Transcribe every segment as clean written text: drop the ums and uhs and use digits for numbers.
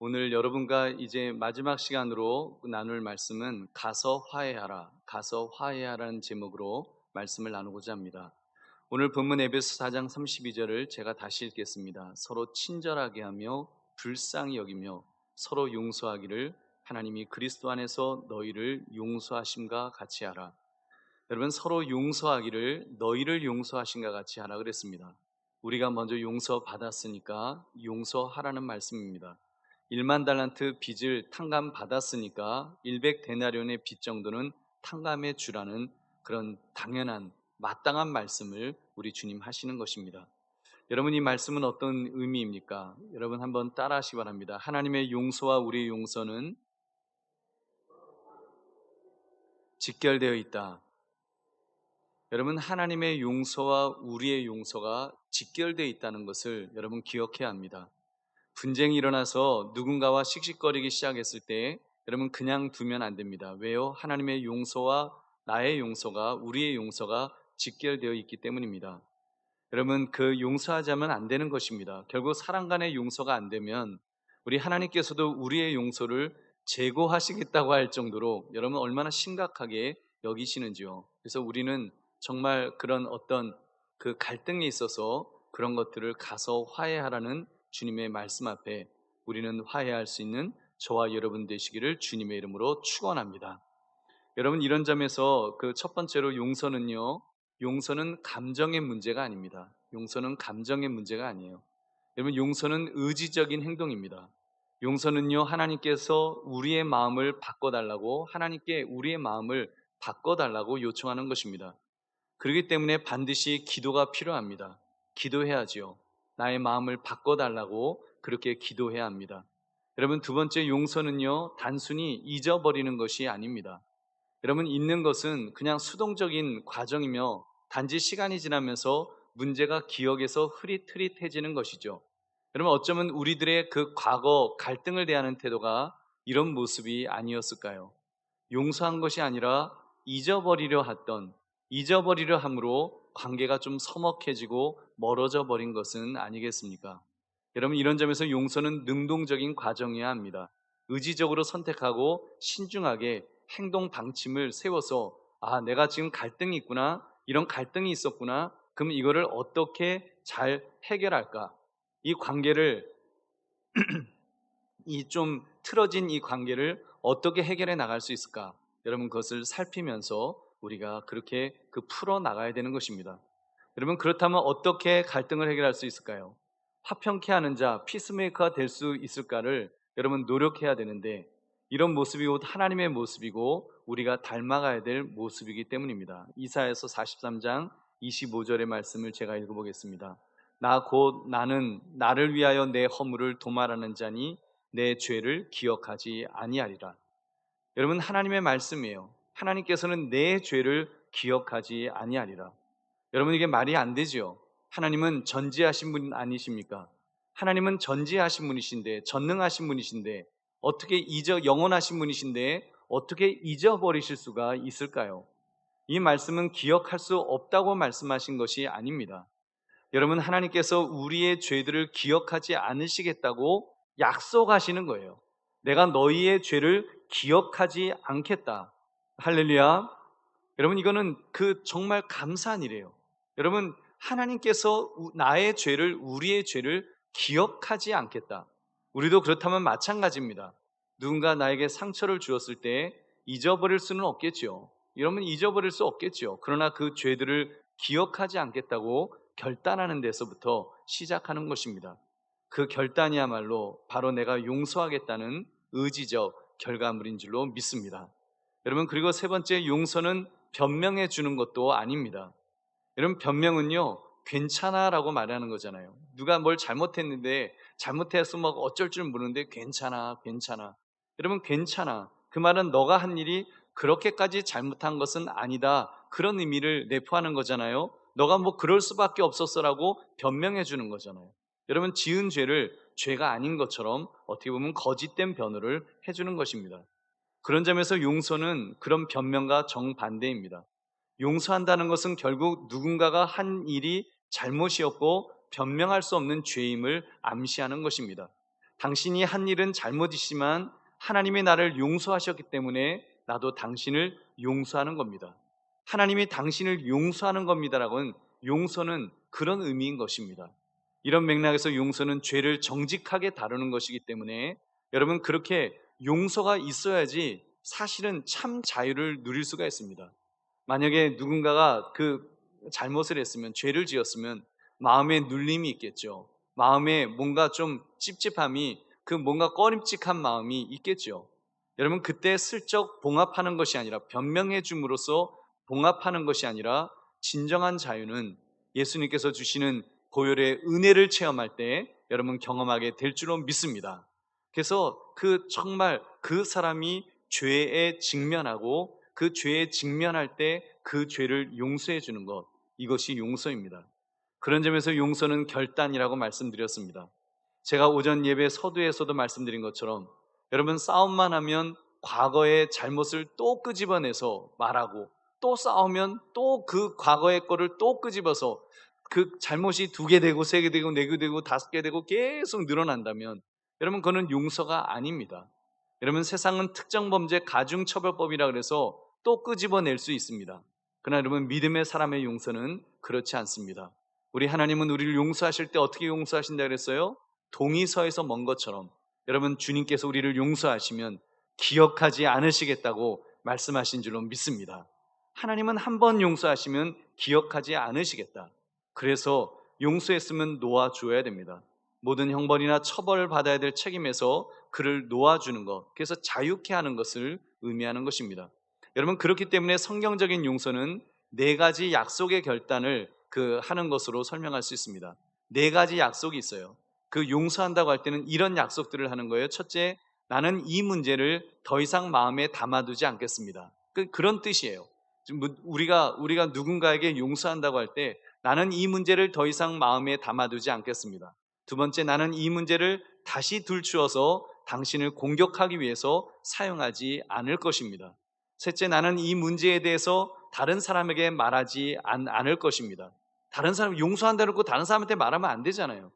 오늘 여러분과 이제 마지막 시간으로 나눌 말씀은 가서 화해하라, 가서 화해하라는 제목으로 말씀을 나누고자 합니다. 오늘 본문 에베소 4장 32절을 제가 다시 읽겠습니다. 서로 친절하게 하며 불쌍히 여기며 서로 용서하기를 하나님이 그리스도 안에서 너희를 용서하심과 같이 하라. 여러분, 서로 용서하기를 너희를 용서하심과 같이 하라 그랬습니다. 우리가 먼저 용서받았으니까 용서하라는 말씀입니다. 1만 달란트 빚을 탕감 받았으니까 100데나리온의 빚 정도는 탕감해 주라는 그런 당연한 마땅한 말씀을 우리 주님 하시는 것입니다. 여러분, 이 말씀은 어떤 의미입니까? 여러분 한번 따라 하시기 바랍니다. 하나님의 용서와 우리의 용서는 직결되어 있다. 여러분, 하나님의 용서와 우리의 용서가 직결되어 있다는 것을 여러분 기억해야 합니다. 분쟁이 일어나서 누군가와 씩씩거리기 시작했을 때 여러분 그냥 두면 안 됩니다. 왜요? 하나님의 용서와 나의 용서가, 우리의 용서가 직결되어 있기 때문입니다. 여러분, 그 용서하자면 안 되는 것입니다. 결국 사람 간의 용서가 안 되면 우리 하나님께서도 우리의 용서를 제고하시겠다고 할 정도로 여러분 얼마나 심각하게 여기시는지요. 그래서 우리는 정말 그런 어떤 그 갈등이 있어서 그런 것들을 가서 화해하라는 주님의 말씀 앞에 우리는 화해할 수 있는 저와 여러분 되시기를 주님의 이름으로 축원합니다. 여러분, 이런 점에서 그 첫 번째로 용서는 감정의 문제가 아닙니다. 용서는 감정의 문제가 아니에요. 여러분, 용서는 의지적인 행동입니다. 용서는요, 하나님께서 우리의 마음을 바꿔달라고, 하나님께 우리의 마음을 바꿔달라고 요청하는 것입니다. 그렇기 때문에 반드시 기도가 필요합니다. 기도해야지요. 나의 마음을 바꿔달라고 그렇게 기도해야 합니다. 여러분, 두 번째, 용서는요, 단순히 잊어버리는 것이 아닙니다. 여러분, 잊는 것은 그냥 수동적인 과정이며 단지 시간이 지나면서 문제가 기억에서 흐릿흐릿해지는 것이죠. 여러분, 어쩌면 우리들의 그 과거 갈등을 대하는 태도가 이런 모습이 아니었을까요? 용서한 것이 아니라 잊어버리려 함으로 관계가 좀 서먹해지고 멀어져 버린 것은 아니겠습니까? 여러분, 이런 점에서 용서는 능동적인 과정이어야 합니다. 의지적으로 선택하고 신중하게 행동 방침을 세워서, 내가 지금 갈등이 있구나, 이런 갈등이 있었구나, 그럼 이거를 어떻게 잘 해결할까? 이 관계를, 이 좀 틀어진 이 관계를 어떻게 해결해 나갈 수 있을까? 여러분, 그것을 살피면서 우리가 그렇게 풀어 나가야 되는 것입니다. 여러분, 그렇다면 어떻게 갈등을 해결할 수 있을까요? 화평케 하는 자, 피스메이커가 될 수 있을까를 여러분 노력해야 되는데, 이런 모습이 곧 하나님의 모습이고 우리가 닮아가야 될 모습이기 때문입니다. 이사야서 43장 25절의 말씀을 제가 읽어보겠습니다. 나는 나를 위하여 내 허물을 도말하는 자니 내 죄를 기억하지 아니하리라. 여러분, 하나님의 말씀이에요. 하나님께서는 내 죄를 기억하지 아니하리라. 여러분, 이게 말이 안 되죠. 하나님은 전지하신 분 아니십니까? 하나님은 전지하신 분이신데, 전능하신 분이신데, 영원하신 분이신데 어떻게 잊어버리실 수가 있을까요? 이 말씀은 기억할 수 없다고 말씀하신 것이 아닙니다. 여러분, 하나님께서 우리의 죄들을 기억하지 않으시겠다고 약속하시는 거예요. 내가 너희의 죄를 기억하지 않겠다. 할렐루야. 여러분, 이거는 정말 감사한 일이에요. 여러분, 하나님께서 나의 죄를, 우리의 죄를 기억하지 않겠다. 우리도 그렇다면 마찬가지입니다. 누군가 나에게 상처를 주었을 때 잊어버릴 수는 없겠죠. 여러분, 잊어버릴 수 없겠죠. 그러나 그 죄들을 기억하지 않겠다고 결단하는 데서부터 시작하는 것입니다. 그 결단이야말로 바로 내가 용서하겠다는 의지적 결과물인 줄로 믿습니다. 여러분, 그리고 세 번째, 용서는 변명해 주는 것도 아닙니다. 여러분, 변명은요, 괜찮아 라고 말하는 거잖아요. 누가 뭘 잘못했는데 잘못해서 막 어쩔 줄 모르는데 괜찮아, 괜찮아. 여러분, 괜찮아, 그 말은 너가 한 일이 그렇게까지 잘못한 것은 아니다, 그런 의미를 내포하는 거잖아요. 너가 뭐 그럴 수밖에 없었어라고 변명해 주는 거잖아요. 여러분, 지은 죄를 죄가 아닌 것처럼 어떻게 보면 거짓된 변호를 해주는 것입니다. 그런 점에서 용서는 그런 변명과 정반대입니다. 용서한다는 것은 결국 누군가가 한 일이 잘못이었고 변명할 수 없는 죄임을 암시하는 것입니다. 당신이 한 일은 잘못이지만 하나님이 나를 용서하셨기 때문에 나도 당신을 용서하는 겁니다. 하나님이 당신을 용서하는 겁니다라고는 용서는 그런 의미인 것입니다. 이런 맥락에서 용서는 죄를 정직하게 다루는 것이기 때문에 여러분 그렇게 용서가 있어야지 사실은 참 자유를 누릴 수가 있습니다. 만약에 누군가가 그 잘못을 했으면 죄를 지었으면 마음에 눌림이 있겠죠. 마음에 뭔가 좀 찝찝함이 그 뭔가 꺼림칙한 마음이 있겠죠. 여러분 그때 슬쩍 봉합하는 것이 아니라 변명해 줌으로써 봉합하는 것이 아니라 진정한 자유는 예수님께서 주시는 보혈의 은혜를 체험할 때 여러분 경험하게 될 줄로 믿습니다. 그래서 정말 그 사람이 죄에 직면하고 그 죄에 직면할 때 그 죄를 용서해 주는 것, 이것이 용서입니다. 그런 점에서 용서는 결단이라고 말씀드렸습니다. 제가 오전 예배 서두에서도 말씀드린 것처럼 여러분 싸움만 하면 과거의 잘못을 또 끄집어내서 말하고 또 싸우면 또 그 과거의 거를 또 끄집어서 그 잘못이 2개 되고 3개 되고 4개 되고 5개 되고 계속 늘어난다면 여러분 그거는 용서가 아닙니다. 여러분 세상은 특정범죄 가중처벌법이라 그래서 또 끄집어낼 수 있습니다. 그러나 여러분 믿음의 사람의 용서는 그렇지 않습니다. 우리 하나님은 우리를 용서하실 때 어떻게 용서하신다 그랬어요? 동의서에서 먼 것처럼 여러분 주님께서 우리를 용서하시면 기억하지 않으시겠다고 말씀하신 줄로 믿습니다. 하나님은 한 번 용서하시면 기억하지 않으시겠다. 그래서 용서했으면 놓아줘야 됩니다. 모든 형벌이나 처벌을 받아야 될 책임에서 그를 놓아주는 것, 그래서 자유케 하는 것을 의미하는 것입니다. 여러분 그렇기 때문에 성경적인 용서는 4가지 약속의 결단을 하는 것으로 설명할 수 있습니다. 4가지 약속이 있어요. 그 용서한다고 할 때는 이런 약속들을 하는 거예요. 첫째, 나는 이 문제를 더 이상 마음에 담아두지 않겠습니다. 그런 뜻이에요. 우리가 누군가에게 용서한다고 할 때 나는 이 문제를 더 이상 마음에 담아두지 않겠습니다. 두 번째, 나는 이 문제를 다시 들추어서 당신을 공격하기 위해서 사용하지 않을 것입니다. 셋째, 나는 이 문제에 대해서 다른 사람에게 말하지 않을 것입니다. 다른 사람 용서한다고 해놓고 다른 사람한테 말하면 안 되잖아요.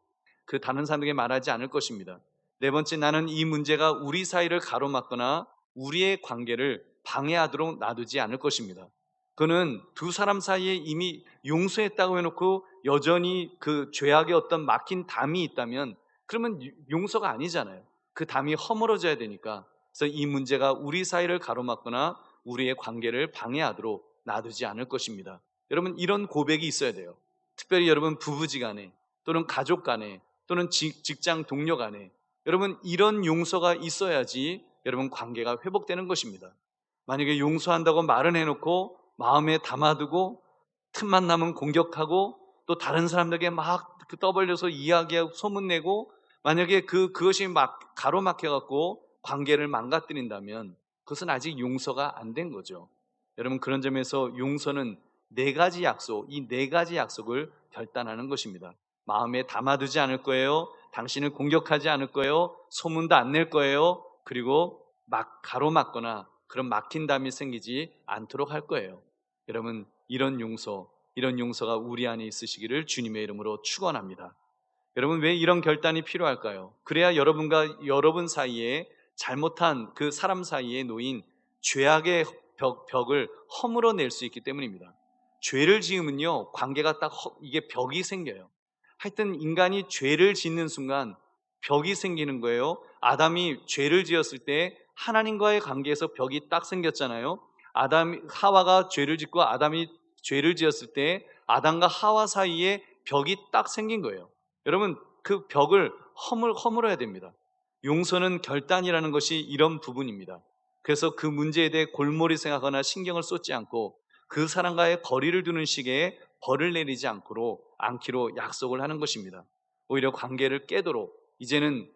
그 다른 사람에게 말하지 않을 것입니다. 네 번째, 나는 이 문제가 우리 사이를 가로막거나 우리의 관계를 방해하도록 놔두지 않을 것입니다. 그는 두 사람 사이에 이미 용서했다고 해놓고 여전히 그 죄악의 어떤 막힌 담이 있다면 그러면 용서가 아니잖아요. 그 담이 허물어져야 되니까. 그래서 이 문제가 우리 사이를 가로막거나 우리의 관계를 방해하도록 놔두지 않을 것입니다. 여러분 이런 고백이 있어야 돼요. 특별히 여러분 부부지간에 또는 가족 간에 또는 직장 동료 간에 여러분 이런 용서가 있어야지 여러분 관계가 회복되는 것입니다. 만약에 용서한다고 말은 해놓고 마음에 담아두고 틈만 나면 공격하고 또 다른 사람들에게 막 떠벌려서 이야기하고 소문내고 만약에 그것이 막 가로막혀갖고 관계를 망가뜨린다면 그것은 아직 용서가 안 된 거죠. 여러분 그런 점에서 용서는 4가지 약속, 이 4가지 약속을 결단하는 것입니다. 마음에 담아두지 않을 거예요. 당신을 공격하지 않을 거예요. 소문도 안 낼 거예요. 그리고 막 가로막거나 그런 막힌 담이 생기지 않도록 할 거예요. 여러분 이런 용서가 우리 안에 있으시기를 주님의 이름으로 축원합니다. 여러분 왜 이런 결단이 필요할까요? 그래야 여러분과 여러분 사이에 잘못한 그 사람 사이에 놓인 죄악의 벽을 허물어낼 수 있기 때문입니다. 죄를 지으면요 관계가 이게 벽이 생겨요. 하여튼 인간이 죄를 짓는 순간 벽이 생기는 거예요. 아담이 죄를 지었을 때 하나님과의 관계에서 벽이 딱 생겼잖아요. 하와가 죄를 짓고 아담이 죄를 지었을 때 아담과 하와 사이에 벽이 딱 생긴 거예요. 여러분 그 벽을 허물어야 됩니다. 용서는 결단이라는 것이 이런 부분입니다. 그래서 그 문제에 대해 골몰이 생각하거나 신경을 쏟지 않고 그 사람과의 거리를 두는 시기에 벌을 내리지 않기로 약속을 하는 것입니다. 오히려 관계를 깨도록 이제는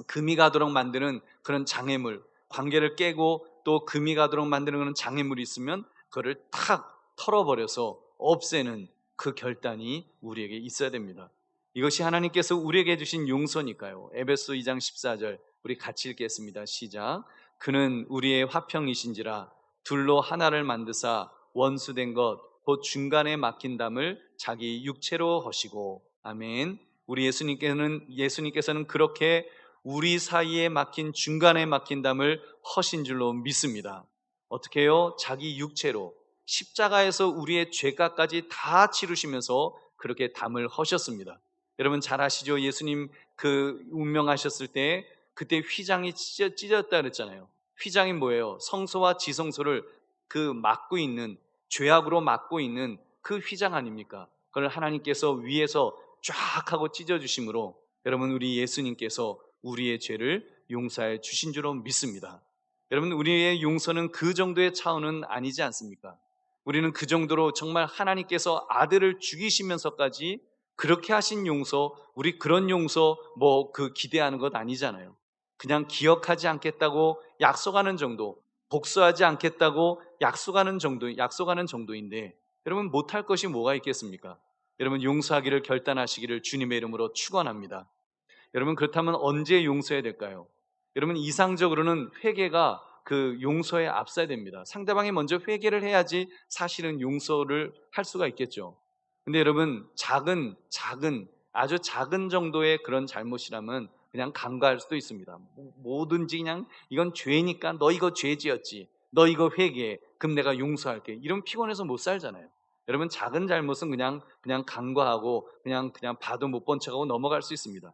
금이 가도록 만드는 그런 장애물, 관계를 깨고 또 금이 가도록 만드는 그런 장애물이 있으면 그거를 탁 털어버려서 없애는 그 결단이 우리에게 있어야 됩니다. 이것이 하나님께서 우리에게 주신 용서니까요. 에베소 2장 14절 우리 같이 읽겠습니다. 시작. 그는 우리의 화평이신지라 둘로 하나를 만드사 원수된 것 곧 중간에 막힌 담을 자기 육체로 허시고. 아멘. 우리 예수님께서는 그렇게 우리 사이에 막힌 중간에 막힌 담을 허신 줄로 믿습니다. 어떻게 해요? 자기 육체로 십자가에서 우리의 죄값까지 다 치르시면서 그렇게 담을 허셨습니다. 여러분 잘 아시죠? 예수님 그 운명하셨을 때 그때 휘장이 찢었다 그랬잖아요. 휘장이 뭐예요? 성소와 지성소를 그 막고 있는, 죄악으로 막고 있는 그 휘장 아닙니까? 그걸 하나님께서 위에서 쫙 하고 찢어주심으로 여러분 우리 예수님께서 우리의 죄를 용서해 주신 줄로 믿습니다. 여러분 우리의 용서는 그 정도의 차원은 아니지 않습니까? 우리는 그 정도로 정말 하나님께서 아들을 죽이시면서까지 그렇게 하신 용서, 우리 그런 용서 뭐 그 기대하는 것 아니잖아요. 그냥 기억하지 않겠다고 약속하는 정도, 복수하지 않겠다고 약속하는 정도인데 여러분 못할 것이 뭐가 있겠습니까? 여러분 용서하기를 결단하시기를 주님의 이름으로 축원합니다. 여러분 그렇다면 언제 용서해야 될까요? 여러분 이상적으로는 회개가 그 용서에 앞서야 됩니다. 상대방이 먼저 회개를 해야지 사실은 용서를 할 수가 있겠죠. 근데 여러분 아주 작은 정도의 그런 잘못이라면 그냥 간과할 수도 있습니다. 뭐든지 그냥 이건 죄니까 너 이거 죄지었지, 너 이거 회개해, 그럼 내가 용서할게, 이런 피곤해서 못 살잖아요. 여러분 작은 잘못은 그냥 간과하고 그냥 봐도 못 본 척하고 넘어갈 수 있습니다.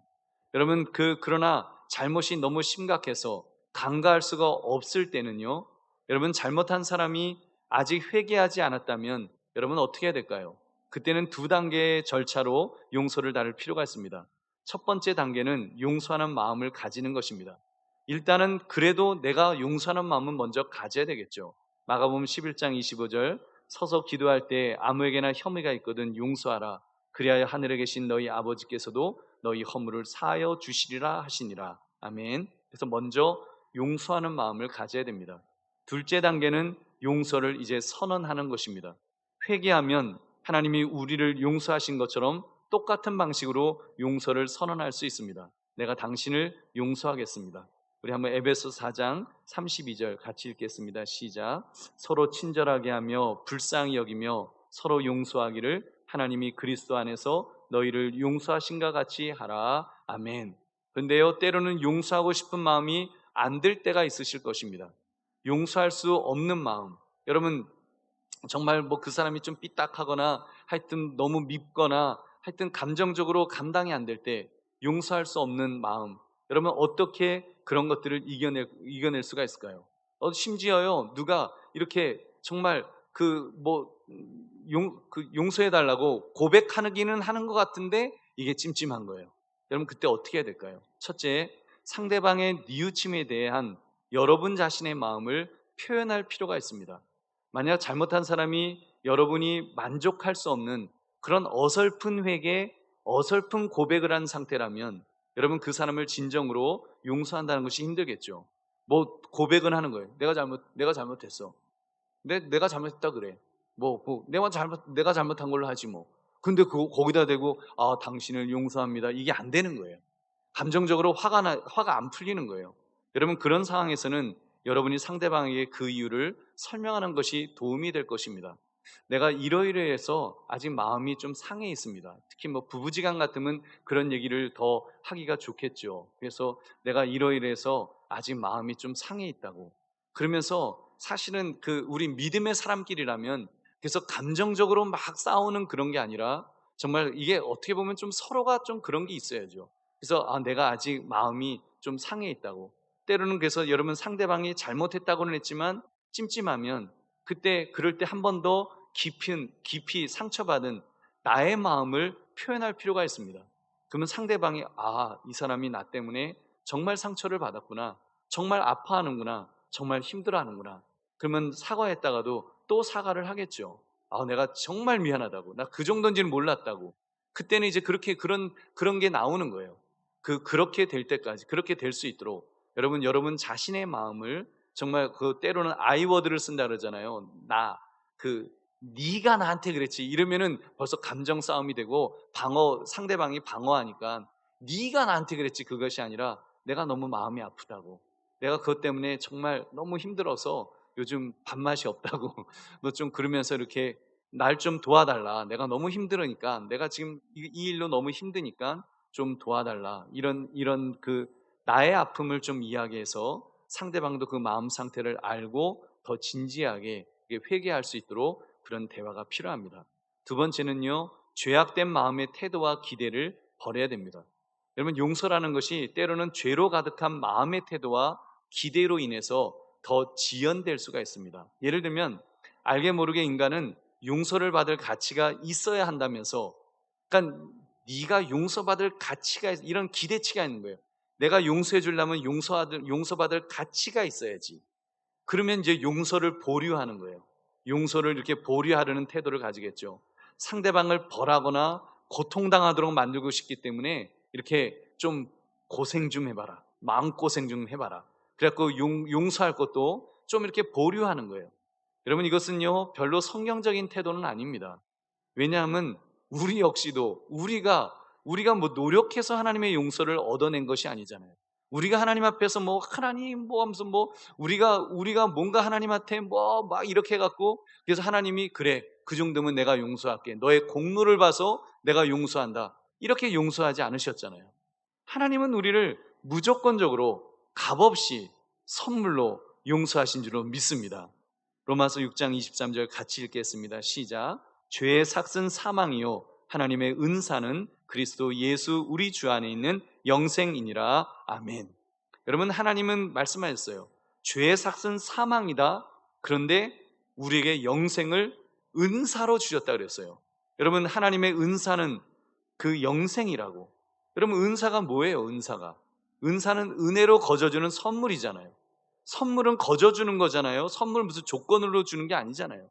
여러분 그러나 잘못이 너무 심각해서 간과할 수가 없을 때는요, 여러분 잘못한 사람이 아직 회개하지 않았다면 여러분 어떻게 해야 될까요? 그때는 두 단계의 절차로 용서를 다룰 필요가 있습니다. 첫 번째 단계는 용서하는 마음을 가지는 것입니다. 일단은 그래도 내가 용서하는 마음은 먼저 가져야 되겠죠. 마가복음 11장 25절, 서서 기도할 때 아무에게나 혐의가 있거든 용서하라. 그리하여 하늘에 계신 너희 아버지께서도 너희 허물을 사하여 주시리라 하시니라. 아멘. 그래서 먼저 용서하는 마음을 가져야 됩니다. 둘째 단계는 용서를 이제 선언하는 것입니다. 회개하면 하나님이 우리를 용서하신 것처럼 똑같은 방식으로 용서를 선언할 수 있습니다. 내가 당신을 용서하겠습니다. 우리 한번 에베소 4장 32절 같이 읽겠습니다. 시작. 서로 친절하게 하며 불쌍히 여기며 서로 용서하기를 하나님이 그리스도 안에서 너희를 용서하신가 같이 하라. 아멘. 근데요, 때로는 용서하고 싶은 마음이 안 들 때가 있으실 것입니다. 용서할 수 없는 마음. 여러분 정말 뭐 그 사람이 좀 삐딱하거나 하여튼 너무 밉거나 하여튼 감정적으로 감당이 안 될 때 용서할 수 없는 마음, 여러분 어떻게 그런 것들을 이겨낼 수가 있을까요? 심지어요 누가 이렇게 정말 용서해 달라고 고백하기는 하는 것 같은데 이게 찜찜한 거예요. 여러분 그때 어떻게 해야 될까요? 첫째, 상대방의 뉘우침에 대한 여러분 자신의 마음을 표현할 필요가 있습니다. 만약 잘못한 사람이 여러분이 만족할 수 없는 그런 어설픈 회개, 어설픈 고백을 한 상태라면 여러분 그 사람을 진정으로 용서한다는 것이 힘들겠죠. 뭐 고백은 하는 거예요. 내가 잘못했어. 내가 잘못했다 그래. 내가 잘못한 걸로 하지 뭐. 근데 거기다 대고 당신을 용서합니다. 이게 안 되는 거예요. 감정적으로 화가 안 풀리는 거예요. 여러분 그런 상황에서는 여러분이 상대방에게 그 이유를 설명하는 것이 도움이 될 것입니다. 내가 이러이러해서 아직 마음이 좀 상해 있습니다. 특히 뭐 부부지간 같으면 그런 얘기를 더 하기가 좋겠죠. 그래서 내가 이러이러해서 아직 마음이 좀 상해 있다고. 그러면서 사실은 우리 믿음의 사람끼리라면 그래서 감정적으로 막 싸우는 그런 게 아니라 정말 이게 어떻게 보면 좀 서로가 좀 그런 게 있어야죠. 그래서 내가 아직 마음이 좀 상해 있다고. 때로는 그래서 여러분 상대방이 잘못했다고는 했지만 찜찜하면 그때 그럴 때 한 번 더 깊이 상처받은 나의 마음을 표현할 필요가 있습니다. 그러면 상대방이 이 사람이 나 때문에 정말 상처를 받았구나, 정말 아파하는구나, 정말 힘들어하는구나. 그러면 사과했다가도 또 사과를 하겠죠. 내가 정말 미안하다고, 나 그 정도인지는 몰랐다고. 그때는 이제 그런 게 나오는 거예요. 그렇게 될 때까지, 그렇게 될 수 있도록 여러분 자신의 마음을 정말 때로는 아이워드를 쓴다 그러잖아요. 네가 나한테 그랬지 이러면은 벌써 감정 싸움이 되고 상대방이 방어하니까 네가 나한테 그랬지 그것이 아니라 내가 너무 마음이 아프다고, 내가 그것 때문에 정말 너무 힘들어서 요즘 밥맛이 없다고 너 좀 그러면서 이렇게 날 좀 도와달라, 내가 너무 힘들으니까, 내가 지금 이 일로 너무 힘드니까 좀 도와달라, 이런 나의 아픔을 좀 이야기해서 상대방도 그 마음 상태를 알고 더 진지하게 회개할 수 있도록 그런 대화가 필요합니다. 두 번째는요, 죄악된 마음의 태도와 기대를 버려야 됩니다. 여러분, 용서라는 것이 때로는 죄로 가득한 마음의 태도와 기대로 인해서 더 지연될 수가 있습니다. 예를 들면 알게 모르게 인간은 용서를 받을 가치가 있어야 한다면서, 그러니까 네가 용서받을 가치가 이런 기대치가 있는 거예요. 내가 용서해 주려면 용서받을 가치가 있어야지. 그러면 이제 용서를 보류하는 거예요. 용서를 이렇게 보류하려는 태도를 가지겠죠. 상대방을 벌하거나 고통당하도록 만들고 싶기 때문에 이렇게 좀 고생 좀 해봐라. 마음고생 좀 해봐라. 그래갖고 용서할 것도 좀 이렇게 보류하는 거예요. 여러분, 이것은요 별로 성경적인 태도는 아닙니다. 왜냐하면 우리 역시도 우리가 뭐 노력해서 하나님의 용서를 얻어낸 것이 아니잖아요. 우리가 하나님 앞에서 뭐 하나님 뭐 하면서 뭐 우리가 뭔가 하나님한테 뭐 막 이렇게 해갖고 그래서 하나님이 그래 그 정도면 내가 용서할게, 너의 공로를 봐서 내가 용서한다, 이렇게 용서하지 않으셨잖아요. 하나님은 우리를 무조건적으로 값없이 선물로 용서하신 줄로 믿습니다. 로마서 6장 23절 같이 읽겠습니다. 시작. 죄의 삭은 사망이요 하나님의 은사는 그리스도 예수 우리 주 안에 있는 영생이니라. 아멘. 여러분, 하나님은 말씀하셨어요. 죄의 삭은 사망이다. 그런데 우리에게 영생을 은사로 주셨다 그랬어요. 여러분, 하나님의 은사는 그 영생이라고. 여러분, 은사가 뭐예요? 은사는 은혜로 거저주는 선물이잖아요. 선물은 거저주는 거잖아요. 선물 무슨 조건으로 주는 게 아니잖아요.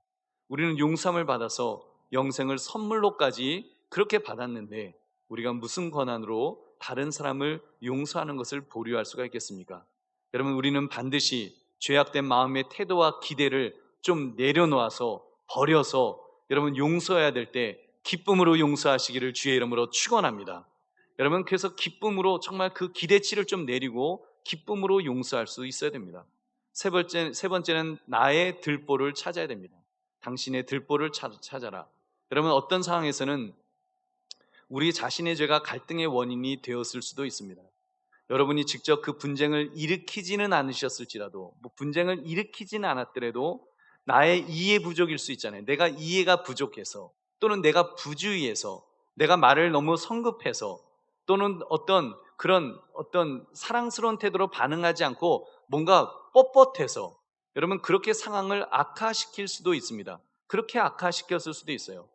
우리는 용서함을 받아서 영생을 선물로까지 그렇게 받았는데 우리가 무슨 권한으로 다른 사람을 용서하는 것을 보류할 수가 있겠습니까? 여러분, 우리는 반드시 죄악된 마음의 태도와 기대를 좀 내려놓아서 버려서 여러분 용서해야 될 때 기쁨으로 용서하시기를 주의 이름으로 축원합니다. 여러분, 그래서 기쁨으로 정말 그 기대치를 좀 내리고 기쁨으로 용서할 수 있어야 됩니다. 세 번째는 나의 들보를 찾아야 됩니다. 당신의 들보를 찾아라. 여러분, 어떤 상황에서는 우리 자신의 죄가 갈등의 원인이 되었을 수도 있습니다. 여러분이 직접 그 분쟁을 일으키지는 않으셨을지라도, 분쟁을 일으키지는 않았더라도 나의 이해 부족일 수 있잖아요. 내가 이해가 부족해서, 또는 내가 부주의해서, 내가 말을 너무 성급해서, 또는 어떤 사랑스러운 태도로 반응하지 않고 뭔가 뻣뻣해서 여러분 그렇게 상황을 악화시킬 수도 있습니다. 그렇게 악화시켰을 수도 있어요.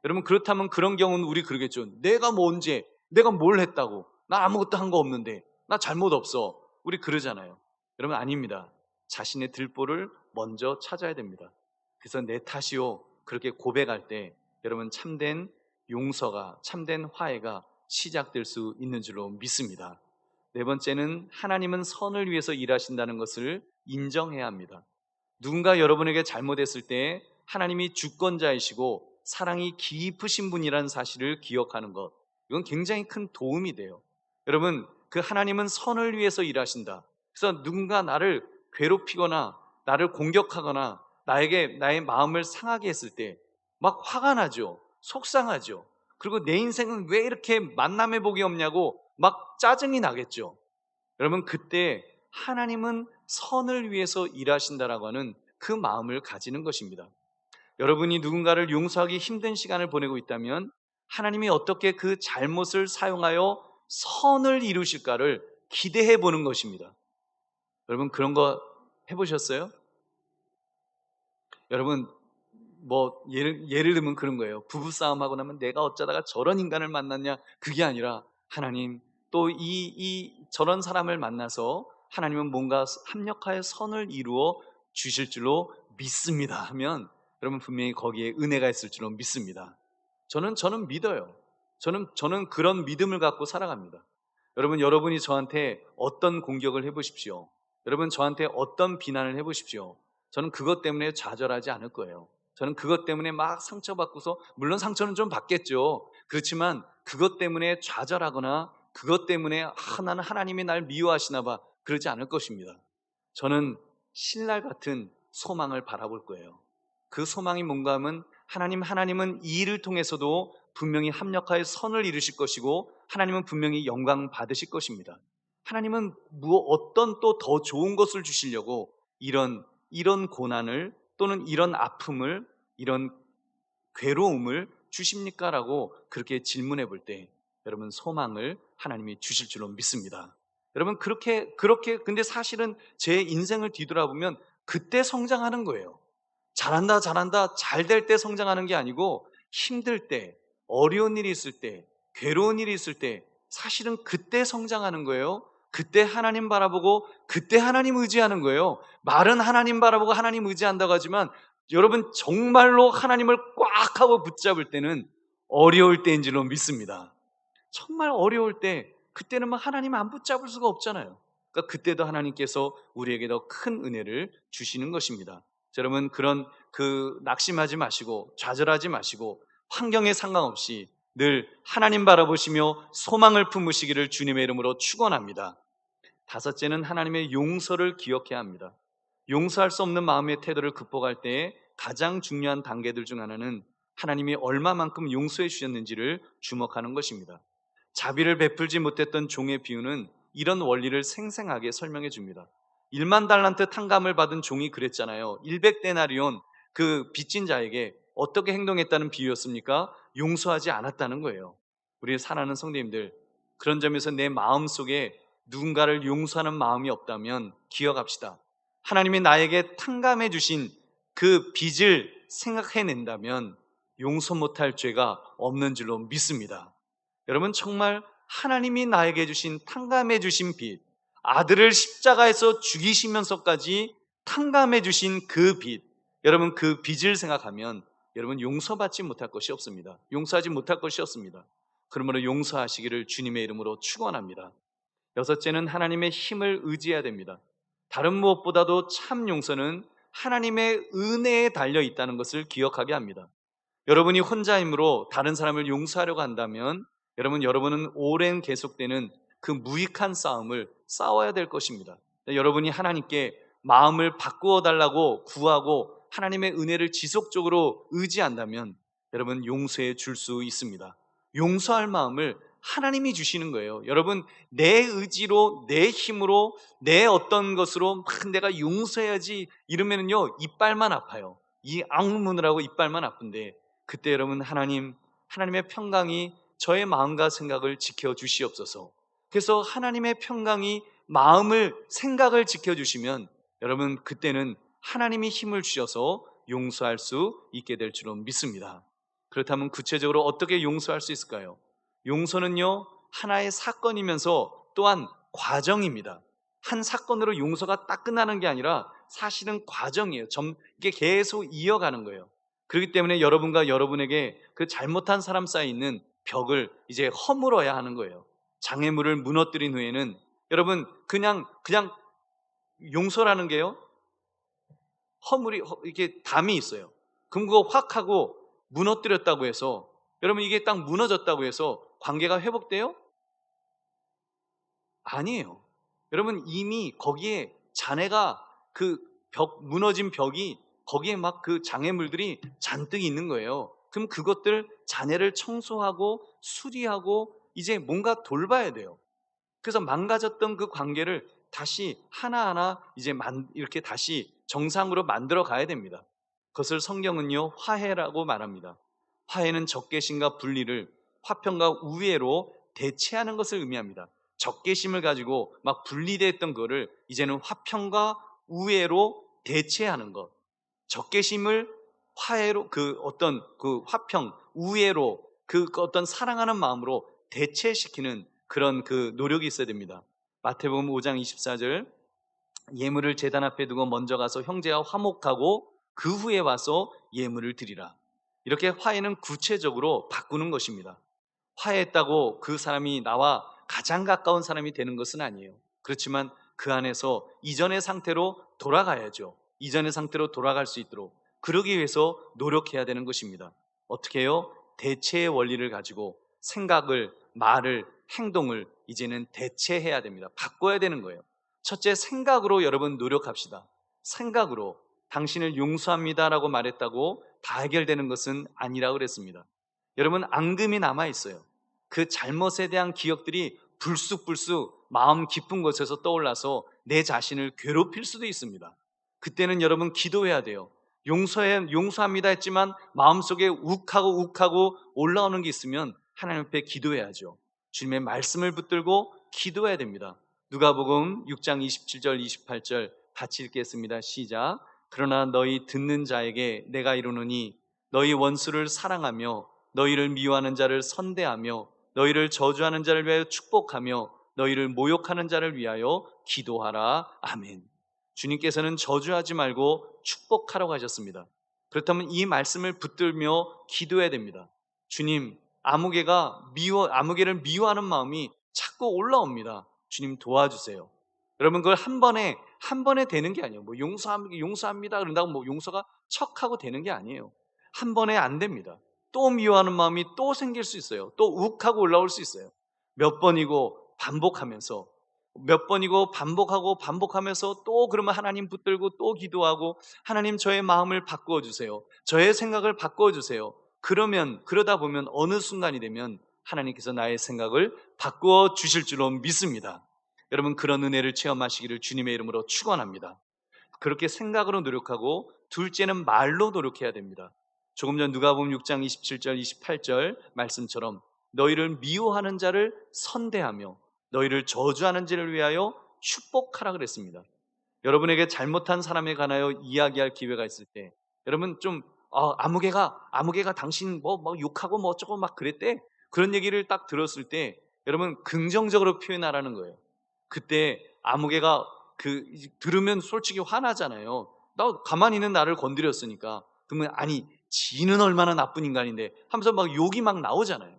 여러분, 그렇다면 그런 경우는 우리 그러겠죠. 내가 뭐 언제 내가 뭘 했다고, 나 아무것도 한 거 없는데, 나 잘못 없어, 우리 그러잖아요. 여러분, 아닙니다. 자신의 들보를 먼저 찾아야 됩니다. 그래서 내 탓이요 그렇게 고백할 때 여러분 참된 용서가, 참된 화해가 시작될 수 있는 줄로 믿습니다. 네 번째는 하나님은 선을 위해서 일하신다는 것을 인정해야 합니다. 누군가 여러분에게 잘못했을 때 하나님이 주권자이시고 사랑이 깊으신 분이라는 사실을 기억하는 것, 이건 굉장히 큰 도움이 돼요. 여러분, 그 하나님은 선을 위해서 일하신다. 그래서 누군가 나를 괴롭히거나 나를 공격하거나 나의 마음을 상하게 했을 때 막 화가 나죠. 속상하죠. 그리고 내 인생은 왜 이렇게 만남의 복이 없냐고 막 짜증이 나겠죠. 여러분, 그때 하나님은 선을 위해서 일하신다라고 하는 그 마음을 가지는 것입니다. 여러분이 누군가를 용서하기 힘든 시간을 보내고 있다면 하나님이 어떻게 그 잘못을 사용하여 선을 이루실까를 기대해 보는 것입니다. 여러분, 그런 거 해보셨어요? 여러분, 뭐 예를 들면 그런 거예요. 부부싸움 하고 나면 내가 어쩌다가 저런 인간을 만났냐, 그게 아니라 하나님, 또 저런 사람을 만나서 하나님은 뭔가 합력하여 선을 이루어 주실 줄로 믿습니다 하면 여러분 분명히 거기에 은혜가 있을 줄로 믿습니다. 저는 믿어요. 저는 그런 믿음을 갖고 살아갑니다. 여러분이 저한테 어떤 공격을 해보십시오. 여러분, 저한테 어떤 비난을 해보십시오. 저는 그것 때문에 좌절하지 않을 거예요. 저는 그것 때문에 막 상처받고서, 물론 상처는 좀 받겠죠. 그렇지만 그것 때문에 좌절하거나 그것 때문에 나는 하나님이 날 미워하시나 봐, 그러지 않을 것입니다. 저는 신랄 같은 소망을 바라볼 거예요. 그 소망이 뭔가 하면 하나님은 이 일을 통해서도 분명히 합력하여 선을 이루실 것이고 하나님은 분명히 영광 받으실 것입니다. 하나님은 어떤 또 더 좋은 것을 주시려고 이런 고난을 또는 이런 아픔을, 이런 괴로움을 주십니까? 라고 그렇게 질문해 볼 때 여러분 소망을 하나님이 주실 줄로 믿습니다. 여러분 그렇게 근데 사실은 제 인생을 뒤돌아보면 그때 성장하는 거예요. 잘한다 잘한다 잘 될 때 성장하는 게 아니고 힘들 때, 어려운 일이 있을 때, 괴로운 일이 있을 때 사실은 그때 성장하는 거예요. 그때 하나님 바라보고 그때 하나님 의지하는 거예요. 말은 하나님 바라보고 하나님 의지한다고 하지만 여러분 정말로 하나님을 꽉 하고 붙잡을 때는 어려울 때인 줄로 믿습니다. 정말 어려울 때 그때는 막 하나님 안 붙잡을 수가 없잖아요. 그러니까 그때도 하나님께서 우리에게 더 큰 은혜를 주시는 것입니다. 자, 여러분 낙심하지 마시고 좌절하지 마시고 환경에 상관없이 늘 하나님 바라보시며 소망을 품으시기를 주님의 이름으로 축원합니다. 다섯째는 하나님의 용서를 기억해야 합니다. 용서할 수 없는 마음의 태도를 극복할 때에 가장 중요한 단계들 중 하나는 하나님이 얼마만큼 용서해 주셨는지를 주목하는 것입니다. 자비를 베풀지 못했던 종의 비유는 이런 원리를 생생하게 설명해 줍니다. 1만 달란트 탕감을 받은 종이 그랬잖아요. 100데나리온 그 빚진 자에게 어떻게 행동했다는 비유였습니까? 용서하지 않았다는 거예요. 우리 사랑하는 성도님들, 그런 점에서 내 마음속에 누군가를 용서하는 마음이 없다면 기억합시다. 하나님이 나에게 탕감해 주신 그 빚을 생각해낸다면 용서 못할 죄가 없는 줄로 믿습니다. 여러분 정말 하나님이 나에게 주신 탕감해 주신 빚, 아들을 십자가에서 죽이시면서까지 탕감해 주신 그 빚, 여러분 그 빚을 생각하면 여러분 용서받지 못할 것이 없습니다. 용서하지 못할 것이 없습니다. 그러므로 용서하시기를 주님의 이름으로 축원합니다. 여섯째는 하나님의 힘을 의지해야 됩니다. 다른 무엇보다도 참 용서는 하나님의 은혜에 달려 있다는 것을 기억하게 합니다. 여러분이 혼자 힘으로 다른 사람을 용서하려고 한다면 여러분은 오랜 계속되는 그 무익한 싸움을 싸워야 될 것입니다. 여러분이 하나님께 마음을 바꾸어 달라고 구하고 하나님의 은혜를 지속적으로 의지한다면 여러분 용서해 줄 수 있습니다. 용서할 마음을 하나님이 주시는 거예요. 여러분 내 의지로 내 힘으로 내 어떤 것으로 막 내가 용서해야지 이러면요 이빨만 아파요. 이 악무느라고 이빨만 아픈데 그때 여러분 하나님의 평강이 저의 마음과 생각을 지켜주시옵소서. 그래서 하나님의 평강이 마음을 생각을 지켜주시면 여러분 그때는 하나님이 힘을 주셔서 용서할 수 있게 될 줄로 믿습니다. 그렇다면 구체적으로 어떻게 용서할 수 있을까요? 용서는요 하나의 사건이면서 또한 과정입니다. 한 사건으로 용서가 딱 끝나는 게 아니라 사실은 과정이에요. 이게 계속 이어가는 거예요. 그렇기 때문에 여러분과 여러분에게 그 잘못한 사람 사이에 있는 벽을 이제 허물어야 하는 거예요. 장애물을 무너뜨린 후에는 여러분 그냥 용서라는 게요 이렇게 담이 있어요. 그럼 그거 확 하고 무너뜨렸다고 해서 여러분 이게 딱 무너졌다고 해서 관계가 회복돼요? 아니에요. 여러분 이미 거기에 잔해가 무너진 벽이 거기에 막 그 장애물들이 잔뜩 있는 거예요. 그럼 그것들 잔해를 청소하고 수리하고 이제 뭔가 돌봐야 돼요. 그래서 망가졌던 그 관계를 다시 하나하나 이제 이렇게 다시 정상으로 만들어 가야 됩니다. 그것을 성경은요 화해라고 말합니다. 화해는 적개심과 분리를 화평과 우애로 대체하는 것을 의미합니다. 적개심을 가지고 막 분리됐던 거를 이제는 화평과 우애로 대체하는 것. 적개심을 화해로 그 화평, 우애로 그 어떤 사랑하는 마음으로 대체시키는 그런 그 노력이 있어야 됩니다. 마태복음 5장 24절 예물을 제단 앞에 두고 먼저 가서 형제와 화목하고 그 후에 와서 예물을 드리라. 이렇게 화해는 구체적으로 바꾸는 것입니다. 화해했다고 그 사람이 나와 가장 가까운 사람이 되는 것은 아니에요. 그렇지만 그 안에서 이전의 상태로 돌아가야죠. 이전의 상태로 돌아갈 수 있도록 그러기 위해서 노력해야 되는 것입니다. 어떻게 해요? 대체의 원리를 가지고 생각을, 말을, 행동을 이제는 대체해야 됩니다. 바꿔야 되는 거예요. 첫째, 생각으로 여러분 노력합시다. 생각으로 당신을 용서합니다라고 말했다고 다 해결되는 것은 아니라고 그랬습니다. 여러분 앙금이 남아있어요. 그 잘못에 대한 기억들이 불쑥불쑥 마음 깊은 곳에서 떠올라서 내 자신을 괴롭힐 수도 있습니다. 그때는 여러분 기도해야 돼요. 용서합니다 했지만 마음속에 욱하고 올라오는 게 있으면 하나님 앞에 기도해야죠. 주님의 말씀을 붙들고 기도해야 됩니다. 누가복음 6장 27절 28절 같이 읽겠습니다. 시작. 그러나 너희 듣는 자에게 내가 이르노니 너희 원수를 사랑하며 너희를 미워하는 자를 선대하며 너희를 저주하는 자를 위하여 축복하며 너희를 모욕하는 자를 위하여 기도하라. 아멘. 주님께서는 저주하지 말고 축복하라고 하셨습니다. 그렇다면 이 말씀을 붙들며 기도해야 됩니다. 주님, 아무개를 미워하는 마음이 자꾸 올라옵니다. 주님 도와주세요. 여러분, 그걸 한 번에 되는 게 아니에요. 용서합니다 그런다고 용서가 척하고 되는 게 아니에요. 한 번에 안 됩니다. 또 미워하는 마음이 또 생길 수 있어요. 또 욱하고 올라올 수 있어요. 몇 번이고 반복하면서 또 그러면 하나님 붙들고 또 기도하고 하나님 저의 마음을 바꾸어 주세요. 저의 생각을 바꾸어 주세요. 그러다 보면 어느 순간이 되면 하나님께서 나의 생각을 바꾸어 주실 줄로 믿습니다. 여러분, 그런 은혜를 체험하시기를 주님의 이름으로 축원합니다. 그렇게 생각으로 노력하고 둘째는 말로 노력해야 됩니다. 조금 전 누가복음 6장 27절 28절 말씀처럼 너희를 미워하는 자를 선대하며 너희를 저주하는 자를 위하여 축복하라 그랬습니다. 여러분에게 잘못한 사람에 관하여 이야기할 기회가 있을 때 여러분 좀 아무개가 당신 뭐 욕하고 뭐 어쩌고 막 그랬대, 그런 얘기를 딱 들었을 때 여러분 긍정적으로 표현하라는 거예요. 그때 아무개가 들으면 솔직히 화나잖아요. 나 가만히 있는 나를 건드렸으니까. 그러면 아니 지는 얼마나 나쁜 인간인데 하면서 막 욕이 막 나오잖아요.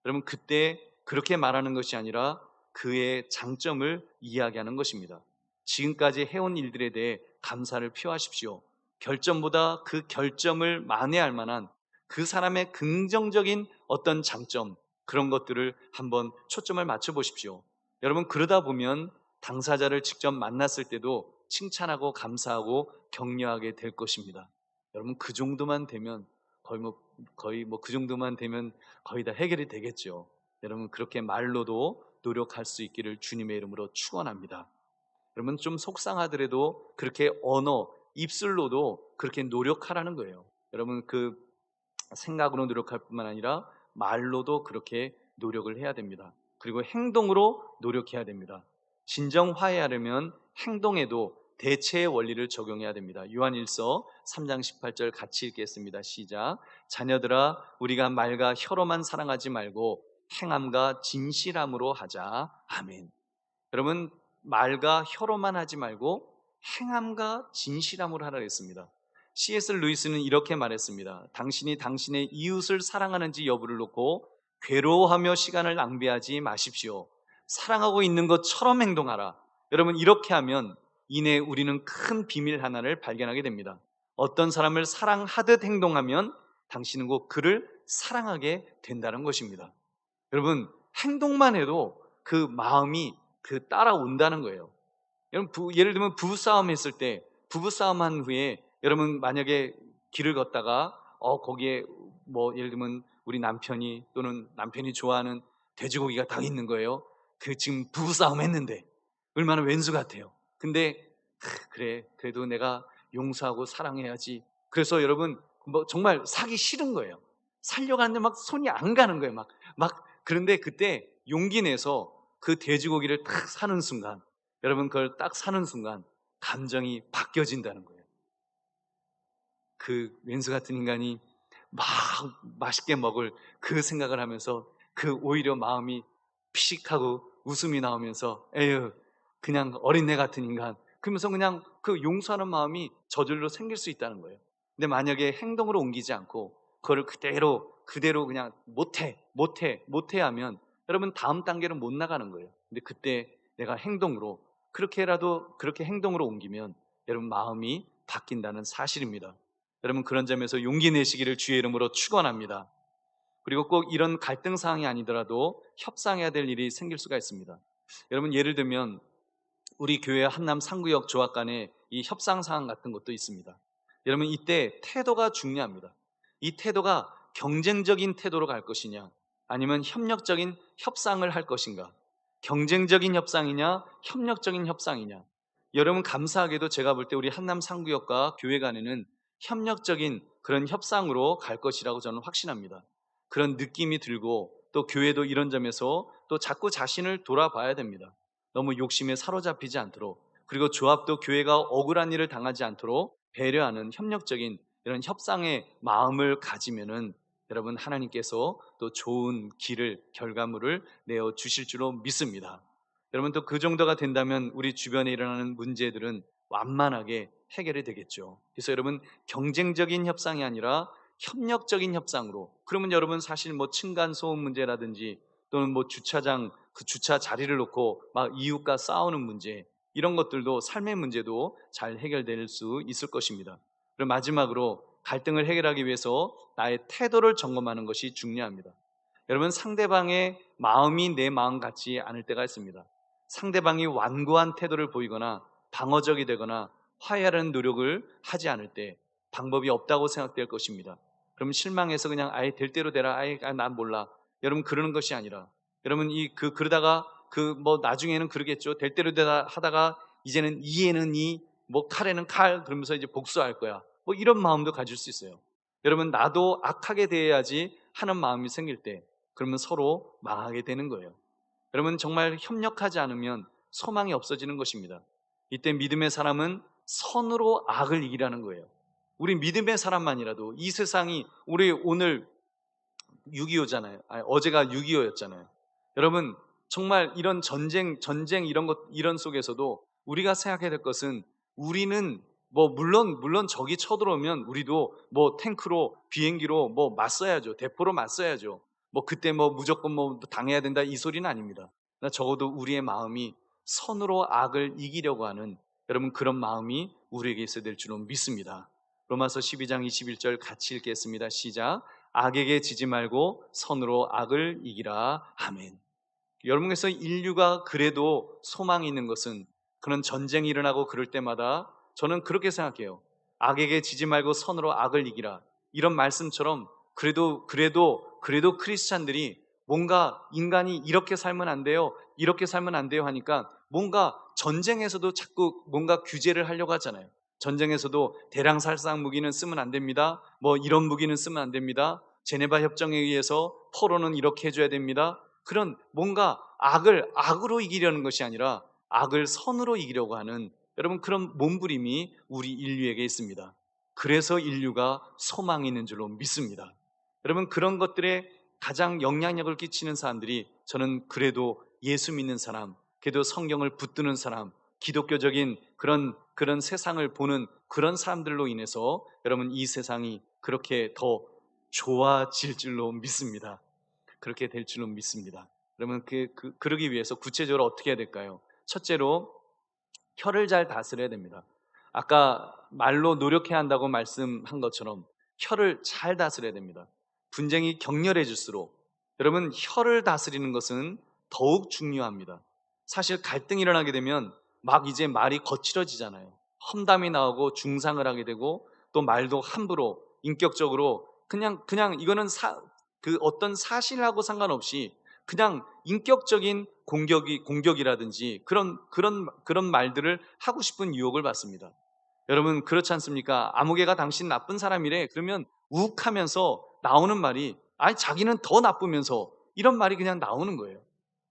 여러분, 그때 그렇게 말하는 것이 아니라 그의 장점을 이야기하는 것입니다. 지금까지 해온 일들에 대해 감사를 표하십시오. 결점보다 그 결점을 만회할 만한 그 사람의 긍정적인 어떤 장점, 그런 것들을 한번 초점을 맞춰 보십시오. 여러분, 그러다 보면 당사자를 직접 만났을 때도 칭찬하고 감사하고 격려하게 될 것입니다. 여러분, 그 정도만 되면 그 정도만 되면 거의 다 해결이 되겠죠. 여러분, 그렇게 말로도 노력할 수 있기를 주님의 이름으로 축원합니다. 여러분, 좀 속상하더라도 그렇게 입술로도 그렇게 노력하라는 거예요. 여러분, 그 생각으로 노력할 뿐만 아니라 말로도 그렇게 노력을 해야 됩니다. 그리고 행동으로 노력해야 됩니다. 진정 화해하려면 행동에도 대체의 원리를 적용해야 됩니다. 요한일서 3장 18절 같이 읽겠습니다. 시작. 자녀들아, 우리가 말과 혀로만 사랑하지 말고 행함과 진실함으로 하자. 아멘. 여러분, 말과 혀로만 하지 말고 행함과 진실함으로 하라 했습니다. C.S. 루이스는 이렇게 말했습니다. 당신이 당신의 이웃을 사랑하는지 여부를 놓고 괴로워하며 시간을 낭비하지 마십시오. 사랑하고 있는 것처럼 행동하라. 여러분, 이렇게 하면 이내 우리는 큰 비밀 하나를 발견하게 됩니다. 어떤 사람을 사랑하듯 행동하면 당신은 곧 그를 사랑하게 된다는 것입니다. 여러분, 행동만 해도 그 마음이 따라온다는 거예요. 여러분, 예를 들면 부부싸움 했을 때, 부부싸움 한 후에 여러분 만약에 길을 걷다가 거기에 예를 들면 우리 남편이 또는 남편이 좋아하는 돼지고기가 딱 있는 거예요. 지금 부부싸움 했는데 얼마나 왼수 같아요. 근데 그래, 그래도 내가 용서하고 사랑해야지. 그래서 여러분 정말 사기 싫은 거예요. 살려고 하는데 막 손이 안 가는 거예요. 그런데 그때 용기 내서 그 돼지고기를 딱 사는 순간, 여러분 그걸 딱 사는 순간 감정이 바뀌어진다는 거예요. 그 왼수 같은 인간이 막 맛있게 먹을 그 생각을 하면서 오히려 마음이 피식하고 웃음이 나오면서 에휴, 그냥 어린애 같은 인간, 그러면서 그냥 그 용서하는 마음이 저절로 생길 수 있다는 거예요. 근데 만약에 행동으로 옮기지 않고 그거를 그대로 그냥 못해 하면 여러분 다음 단계로 못 나가는 거예요. 근데 그때 내가 그렇게 행동으로 옮기면 여러분 마음이 바뀐다는 사실입니다. 여러분, 그런 점에서 용기 내시기를 주의 이름으로 축원합니다. 그리고 꼭 이런 갈등 상황이 아니더라도 협상해야 될 일이 생길 수가 있습니다. 여러분, 예를 들면 우리 교회 한남 상구역 조합 간에 이 협상 상황 같은 것도 있습니다. 여러분, 이때 태도가 중요합니다. 이 태도가 경쟁적인 태도로 갈 것이냐 아니면 협력적인 협상을 할 것인가. 경쟁적인 협상이냐, 협력적인 협상이냐. 여러분 감사하게도 제가 볼 때 우리 한남 상구역과 교회 간에는 협력적인 그런 협상으로 갈 것이라고 저는 확신합니다. 그런 느낌이 들고 또 교회도 이런 점에서 또 자꾸 자신을 돌아봐야 됩니다. 너무 욕심에 사로잡히지 않도록, 그리고 조합도 교회가 억울한 일을 당하지 않도록 배려하는 협력적인 이런 협상의 마음을 가지면은 여러분 하나님께서 또 좋은 길을 결과물을 내어 주실 줄로 믿습니다. 여러분 또 그 정도가 된다면 우리 주변에 일어나는 문제들은 완만하게 해결이 되겠죠. 그래서 여러분 경쟁적인 협상이 아니라 협력적인 협상으로, 그러면 여러분 사실 뭐 층간 소음 문제라든지 또는 뭐 주차장 그 주차 자리를 놓고 막 이웃과 싸우는 문제, 이런 것들도 삶의 문제도 잘 해결될 수 있을 것입니다. 그리고 마지막으로 갈등을 해결하기 위해서 나의 태도를 점검하는 것이 중요합니다. 여러분 상대방의 마음이 내 마음 같지 않을 때가 있습니다. 상대방이 완고한 태도를 보이거나 방어적이 되거나 화해하려는 노력을 하지 않을 때 방법이 없다고 생각될 것입니다. 그럼 실망해서 그냥 아예 될 대로 되라, 아예 난 몰라, 여러분 그러는 것이 아니라, 여러분 그러다가 뭐 나중에는 그러겠죠. 될 대로 되라 하다가 이제는 이에는 이, 뭐 칼에는 칼, 그러면서 이제 복수할 거야, 뭐 이런 마음도 가질 수 있어요. 여러분 나도 악하게 대해야지 하는 마음이 생길 때, 그러면 서로 망하게 되는 거예요. 여러분 정말 협력하지 않으면 소망이 없어지는 것입니다. 이때 믿음의 사람은 선으로 악을 이기라는 거예요. 우리 믿음의 사람만이라도 이 세상이, 우리 오늘 6.25잖아요. 어제가 6.25였잖아요. 여러분 정말 이런 전쟁 이런 속에서도 우리가 생각해야 될 것은, 우리는 뭐 물론 적이 쳐들어오면 우리도 뭐 탱크로 비행기로 뭐 맞서야죠. 대포로 맞서야죠. 뭐 그때 뭐 무조건 뭐 당해야 된다 이 소리는 아닙니다. 그러나 적어도 우리의 마음이 선으로 악을 이기려고 하는, 여러분 그런 마음이 우리에게 있어야 될 줄은 믿습니다. 로마서 12장 21절 같이 읽겠습니다. 시작. 악에게 지지 말고 선으로 악을 이기라. 아멘. 여러분께서 인류가 그래도 소망이 있는 것은, 그런 전쟁이 일어나고 그럴 때마다 저는 그렇게 생각해요. 악에게 지지 말고 선으로 악을 이기라, 이런 말씀처럼 그래도 크리스찬들이 뭔가 인간이 이렇게 살면 안 돼요, 이렇게 살면 안 돼요 하니까 뭔가 전쟁에서도 자꾸 뭔가 규제를 하려고 하잖아요. 전쟁에서도 대량살상 무기는 쓰면 안 됩니다, 뭐 이런 무기는 쓰면 안 됩니다, 제네바 협정에 의해서 포로는 이렇게 해줘야 됩니다. 그런 뭔가 악을 악으로 이기려는 것이 아니라 악을 선으로 이기려고 하는, 여러분 그런 몸부림이 우리 인류에게 있습니다. 그래서 인류가 소망이 있는 줄로 믿습니다. 여러분 그런 것들에 가장 영향력을 끼치는 사람들이, 저는 그래도 예수 믿는 사람, 그래도 성경을 붙드는 사람, 기독교적인 그런 세상을 보는 그런 사람들로 인해서 여러분 이 세상이 그렇게 더 좋아질 줄로 믿습니다. 그렇게 될 줄로 믿습니다. 그러면 그러기 위해서 구체적으로 어떻게 해야 될까요? 첫째로 혀를 잘 다스려야 됩니다. 아까 말로 노력해야 한다고 말씀한 것처럼 혀를 잘 다스려야 됩니다. 분쟁이 격렬해질수록 여러분 혀를 다스리는 것은 더욱 중요합니다. 사실 갈등이 일어나게 되면 막 이제 말이 거칠어지잖아요. 험담이 나오고 중상을 하게 되고, 또 말도 함부로 인격적으로 그냥 이거는 그 어떤 사실하고 상관없이 그냥 인격적인 공격이라든지 그런 말들을 하고 싶은 유혹을 받습니다. 여러분 그렇지 않습니까? 아무개가 당신 나쁜 사람이래, 그러면 욱하면서 나오는 말이, 아니 자기는 더 나쁘면서, 이런 말이 그냥 나오는 거예요.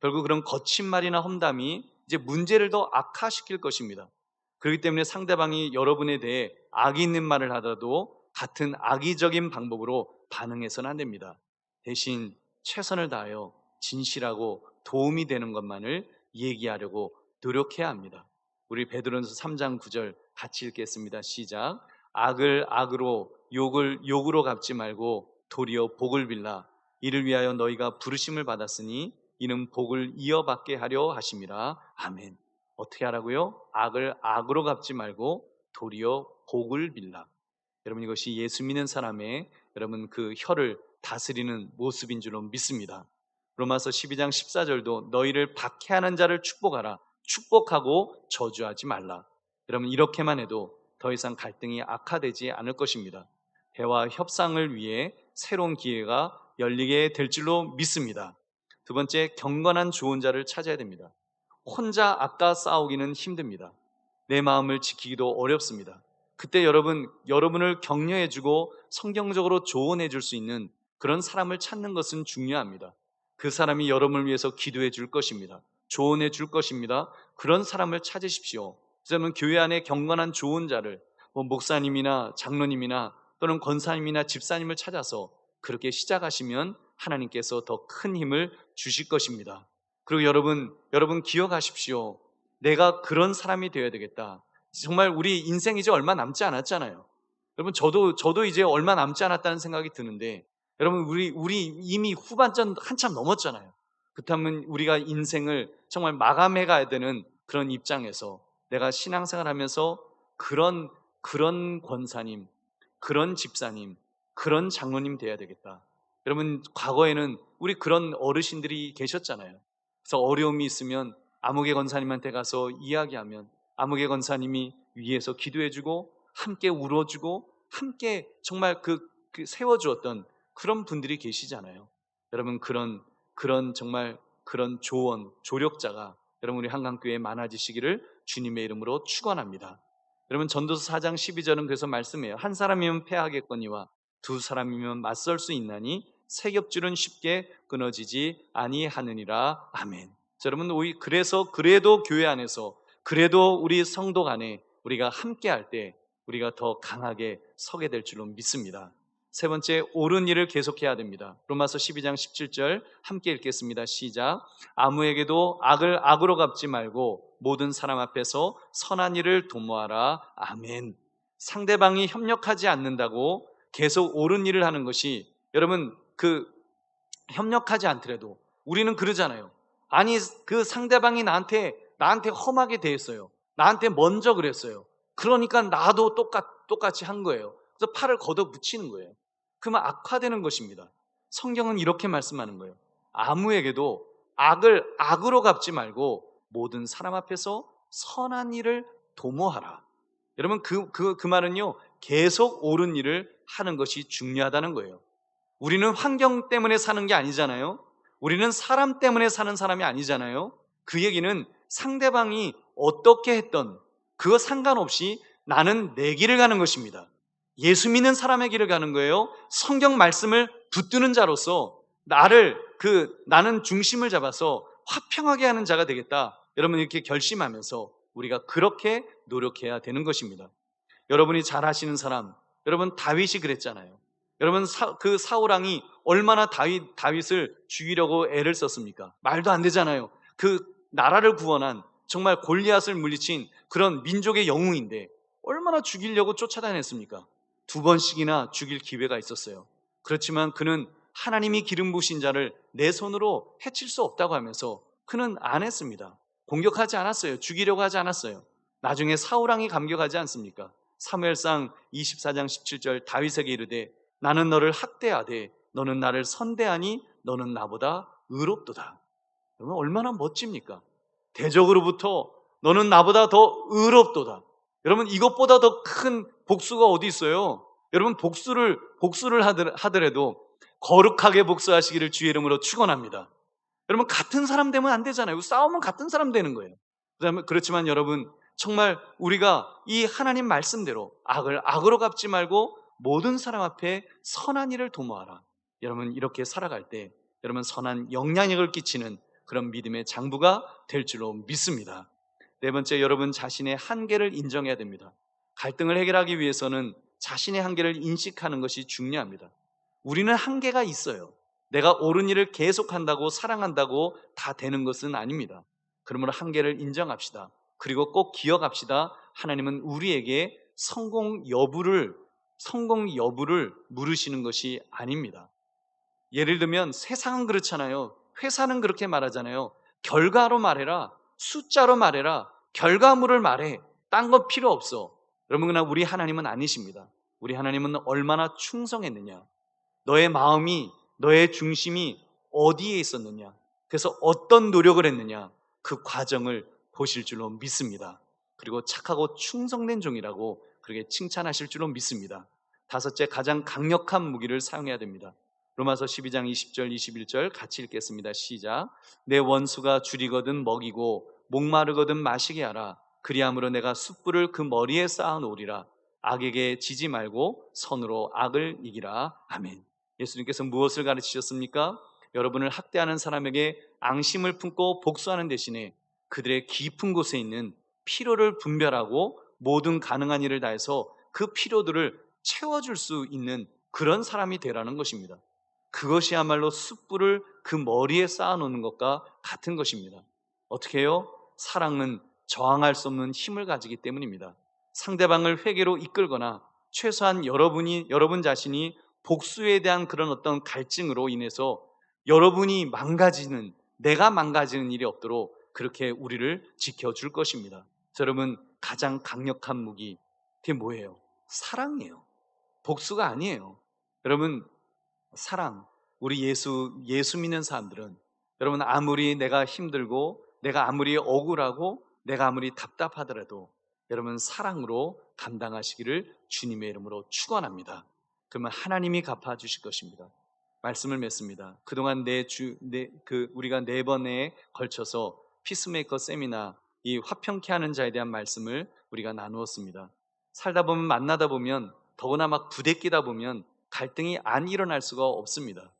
결국 그런 거친 말이나 험담이 이제 문제를 더 악화시킬 것입니다. 그렇기 때문에 상대방이 여러분에 대해 악이 있는 말을 하더라도 같은 악의적인 방법으로 반응해서는 안 됩니다. 대신 최선을 다하여 진실하고 도움이 되는 것만을 얘기하려고 노력해야 합니다. 우리 베드로전서 3장 9절 같이 읽겠습니다. 시작. 악을 악으로 욕을 욕으로 갚지 말고 도리어 복을 빌라. 이를 위하여 너희가 부르심을 받았으니 이는 복을 이어받게 하려 하심이라. 아멘. 어떻게 하라고요? 악을 악으로 갚지 말고 도리어 복을 빌라. 여러분 이것이 예수 믿는 사람의 여러분 그 혀를 다스리는 모습인 줄로 믿습니다. 로마서 12장 14절도 너희를 박해하는 자를 축복하라. 축복하고 저주하지 말라. 여러분 이렇게만 해도 더 이상 갈등이 악화되지 않을 것입니다. 대화 협상을 위해 새로운 기회가 열리게 될 줄로 믿습니다. 두 번째, 경건한 조언자를 찾아야 됩니다. 혼자 아까 싸우기는 힘듭니다. 내 마음을 지키기도 어렵습니다. 그때 여러분을 격려해주고 성경적으로 조언해줄 수 있는 그런 사람을 찾는 것은 중요합니다. 그 사람이 여러분을 위해서 기도해 줄 것입니다. 조언해 줄 것입니다. 그런 사람을 찾으십시오. 그러면 교회 안에 경건한 조언자를 목사님이나 장로님이나 또는 권사님이나 집사님을 찾아서 그렇게 시작하시면 하나님께서 더 큰 힘을 주실 것입니다. 그리고 여러분 기억하십시오. 내가 그런 사람이 되어야 되겠다. 정말 우리 인생 이제 얼마 남지 않았잖아요. 여러분 저도 이제 얼마 남지 않았다는 생각이 드는데, 여러분 우리 이미 후반전 한참 넘었잖아요. 그렇다면 우리가 인생을 정말 마감해 가야 되는 그런 입장에서 내가 신앙생활하면서 그런 권사님, 그런 집사님, 그런 장로님 돼야 되겠다. 여러분 과거에는 우리 그런 어르신들이 계셨잖아요. 그래서 어려움이 있으면 아무개 권사님한테 가서 이야기하면 아무개 권사님이 위에서 기도해주고 함께 울어주고 함께 정말 그 세워주었던 그런 분들이 계시잖아요. 여러분 그런 정말 그런 조력자가 여러분 우리 한강교회에 많아지시기를 주님의 이름으로 축원합니다. 여러분 전도서 4장 12절은 그래서 말씀해요. 한 사람이면 패하겠거니와 두 사람이면 맞설 수 있나니 세 겹줄은 쉽게 끊어지지 아니하느니라. 아멘. 자, 여러분 그래서 그래도 교회 안에서 그래도 우리 성도 간에 우리가 함께 할 때 우리가 더 강하게 서게 될 줄로 믿습니다. 세 번째, 옳은 일을 계속해야 됩니다. 로마서 12장 17절 함께 읽겠습니다. 시작. 아무에게도 악을 악으로 갚지 말고 모든 사람 앞에서 선한 일을 도모하라. 아멘. 상대방이 협력하지 않는다고 계속 옳은 일을 하는 것이, 여러분 협력하지 않더라도 우리는 그러잖아요. 아니 그 상대방이 나한테 험하게 대했어요. 나한테 먼저 그랬어요. 그러니까 나도 똑같이 한 거예요. 그래서 팔을 걷어붙이는 거예요. 그러면 악화되는 것입니다. 성경은 이렇게 말씀하는 거예요. 아무에게도 악을 악으로 갚지 말고 모든 사람 앞에서 선한 일을 도모하라. 여러분 그 말은요, 계속 옳은 일을 하는 것이 중요하다는 거예요. 우리는 환경 때문에 사는 게 아니잖아요. 우리는 사람 때문에 사는 사람이 아니잖아요. 그 얘기는 상대방이 어떻게 했던 그거 상관없이 나는 내 길을 가는 것입니다. 예수 믿는 사람의 길을 가는 거예요. 성경 말씀을 붙드는 자로서 나는 중심을 잡아서 화평하게 하는 자가 되겠다. 여러분 이렇게 결심하면서 우리가 그렇게 노력해야 되는 것입니다. 여러분이 잘 아시는 사람, 여러분 다윗이 그랬잖아요. 여러분 그 사울왕이 얼마나 다윗을 죽이려고 애를 썼습니까? 말도 안 되잖아요. 그 나라를 구원한 정말 골리앗을 물리친 그런 민족의 영웅인데 얼마나 죽이려고 쫓아다녔습니까? 2번씩이나 죽일 기회가 있었어요. 그렇지만 그는 하나님이 기름 부으신 자를 내 손으로 해칠 수 없다고 하면서 그는 안 했습니다. 공격하지 않았어요. 죽이려고 하지 않았어요. 나중에 사울왕이 감격하지 않습니까? 사무엘상 24장 17절 다윗에게 이르되 나는 너를 학대하되 너는 나를 선대하니 너는 나보다 의롭도다. 여러분 얼마나 멋집니까? 대적으로부터 너는 나보다 더 의롭도다. 여러분 이것보다 더 큰 복수가 어디 있어요? 여러분 복수를 하더라도 거룩하게 복수하시기를 주의 이름으로 축원합니다. 여러분 같은 사람 되면 안 되잖아요. 싸우면 같은 사람 되는 거예요. 그렇지만 여러분 정말 우리가 이 하나님 말씀대로 악을 악으로 갚지 말고 모든 사람 앞에 선한 일을 도모하라. 여러분 이렇게 살아갈 때 여러분 선한 영향력을 끼치는 그런 믿음의 장부가 될 줄로 믿습니다. 네 번째, 여러분 자신의 한계를 인정해야 됩니다. 갈등을 해결하기 위해서는 자신의 한계를 인식하는 것이 중요합니다. 우리는 한계가 있어요. 내가 옳은 일을 계속한다고 사랑한다고 다 되는 것은 아닙니다. 그러므로 한계를 인정합시다. 그리고 꼭 기억합시다. 하나님은 우리에게 성공 여부를 물으시는 것이 아닙니다. 예를 들면 세상은 그렇잖아요. 회사는 그렇게 말하잖아요. 결과로 말해라. 숫자로 말해라. 결과물을 말해. 딴 거 필요 없어. 여러분 그러나 우리 하나님은 아니십니다. 우리 하나님은 얼마나 충성했느냐, 너의 마음이, 너의 중심이 어디에 있었느냐, 그래서 어떤 노력을 했느냐, 그 과정을 보실 줄로 믿습니다. 그리고 착하고 충성된 종이라고 그렇게 칭찬하실 줄로 믿습니다. 다섯째, 가장 강력한 무기를 사용해야 됩니다. 로마서 12장 20절 21절 같이 읽겠습니다. 시작. 내 원수가 줄이거든 먹이고 목마르거든 마시게 하라. 그리함으로 내가 숯불을 그 머리에 쌓아 놓으리라. 악에게 지지 말고 선으로 악을 이기라. 아멘. 예수님께서 무엇을 가르치셨습니까? 여러분을 학대하는 사람에게 앙심을 품고 복수하는 대신에 그들의 깊은 곳에 있는 필요를 분별하고 모든 가능한 일을 다해서 그 필요들을 채워줄 수 있는 그런 사람이 되라는 것입니다. 그것이야말로 숯불을 그 머리에 쌓아놓는 것과 같은 것입니다. 어떻게 해요? 사랑은 저항할 수 없는 힘을 가지기 때문입니다. 상대방을 회개로 이끌거나 최소한 여러분 자신이 복수에 대한 그런 어떤 갈증으로 인해서 여러분이 내가 망가지는 일이 없도록 그렇게 우리를 지켜줄 것입니다. 여러분, 가장 강력한 무기, 그게 뭐예요? 사랑이에요. 복수가 아니에요. 여러분, 사랑. 우리 예수 믿는 사람들은 여러분, 아무리 내가 힘들고 내가 아무리 억울하고 내가 아무리 답답하더라도 여러분, 사랑으로 감당하시기를 주님의 이름으로 축원합니다. 그러면 하나님이 갚아주실 것입니다. 말씀을 맺습니다. 그동안 우리가 4번에 걸쳐서 피스메이커 세미나, 이 화평케 하는 자에 대한 말씀을 우리가 나누었습니다. 살다 보면, 만나다 보면, 더구나 막 부대끼다 보면 갈등이 안 일어날 수가 없습니다.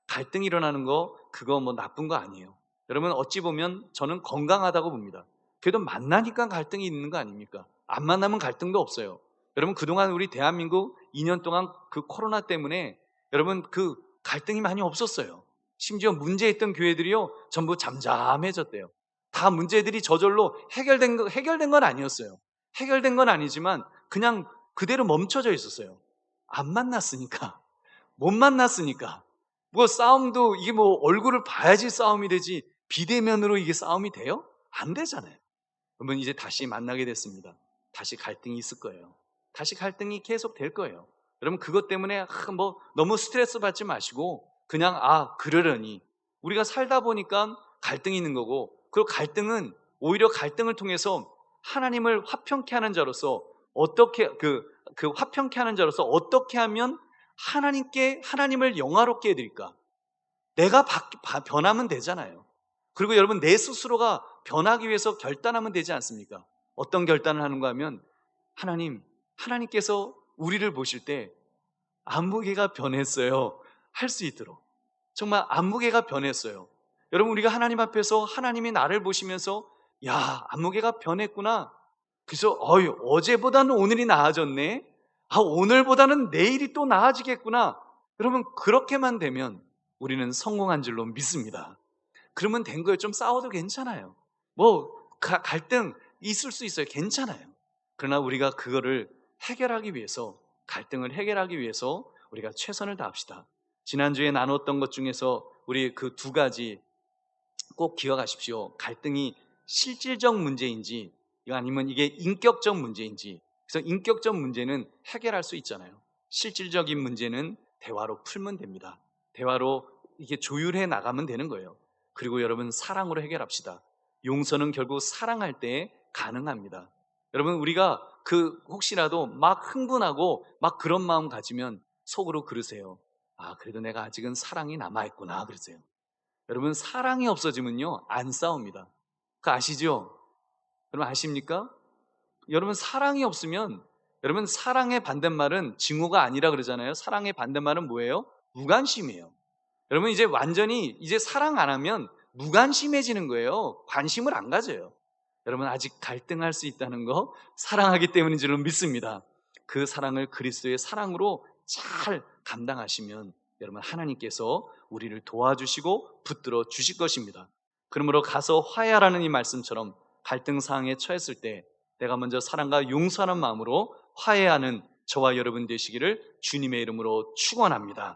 갈등이 일어나는 거, 그거 뭐 나쁜 거 아니에요. 여러분, 어찌 보면 저는 건강하다고 봅니다. 그래도 만나니까 갈등이 있는 거 아닙니까? 안 만나면 갈등도 없어요. 여러분, 그동안 우리 대한민국 2년 동안 그 코로나 때문에 여러분, 그 갈등이 많이 없었어요. 심지어 문제있던 교회들이요, 전부 잠잠해졌대요. 다 문제들이 저절로 해결된 건 아니었어요. 해결된 건 아니지만 그냥 그대로 멈춰져 있었어요. 안 만났으니까, 못 만났으니까. 뭐 싸움도 이게 뭐 얼굴을 봐야지 싸움이 되지 비대면으로 이게 싸움이 돼요? 안 되잖아요. 그러면 이제 다시 만나게 됐습니다. 다시 갈등이 있을 거예요. 다시 갈등이 계속 될 거예요. 여러분, 그것 때문에 뭐 너무 스트레스 받지 마시고 그냥 그러려니, 우리가 살다 보니까 갈등이 있는 거고, 그리고 갈등은 오히려 갈등을 통해서 하나님을 화평케 하는 자로서 어떻게 그 화평케 하는 자로서 어떻게 하면 하나님을 영화롭게 해드릴까? 내가 변하면 되잖아요. 그리고 여러분, 내 스스로가 변하기 위해서 결단하면 되지 않습니까? 어떤 결단을 하는가 하면, 하나님께서 우리를 보실 때 안무개가 변했어요 할 수 있도록, 정말 안무개가 변했어요. 여러분, 우리가 하나님 앞에서 하나님이 나를 보시면서 야, 안무개가 변했구나. 그래서 어제보다는 오늘이 나아졌네. 오늘보다는 내일이 또 나아지겠구나. 여러분, 그렇게만 되면 우리는 성공한 줄로 믿습니다. 그러면 된 거예요. 좀 싸워도 괜찮아요. 뭐 갈등 있을 수 있어요. 괜찮아요. 그러나 우리가 그거를 해결하기 위해서, 갈등을 해결하기 위해서 우리가 최선을 다합시다. 지난주에 나눴던 것 중에서 우리 그 2가지 꼭 기억하십시오. 갈등이 실질적 문제인지 아니면 이게 인격적 문제인지. 그래서 인격적 문제는 해결할 수 있잖아요. 실질적인 문제는 대화로 풀면 됩니다. 대화로 이게 조율해 나가면 되는 거예요. 그리고 여러분, 사랑으로 해결합시다. 용서는 결국 사랑할 때 가능합니다. 여러분, 우리가 혹시라도 막 흥분하고 막 그런 마음 가지면 속으로 그러세요. 그래도 내가 아직은 사랑이 남아있구나, 그러세요. 여러분, 사랑이 없어지면요, 안 싸웁니다. 그거 아시죠? 여러분, 아십니까? 여러분, 사랑이 없으면, 여러분, 사랑의 반대말은 증오가 아니라 그러잖아요. 사랑의 반대말은 뭐예요? 무관심이에요. 여러분, 이제 완전히 사랑 안 하면 무관심해지는 거예요. 관심을 안 가져요. 여러분, 아직 갈등할 수 있다는 거 사랑하기 때문인 줄로 믿습니다. 그 사랑을 그리스도의 사랑으로 잘 감당하시면 여러분, 하나님께서 우리를 도와주시고 붙들어 주실 것입니다. 그러므로 가서 화해하라는 이 말씀처럼 갈등 상황에 처했을 때 내가 먼저 사랑과 용서하는 마음으로 화해하는 저와 여러분 되시기를 주님의 이름으로 축원합니다.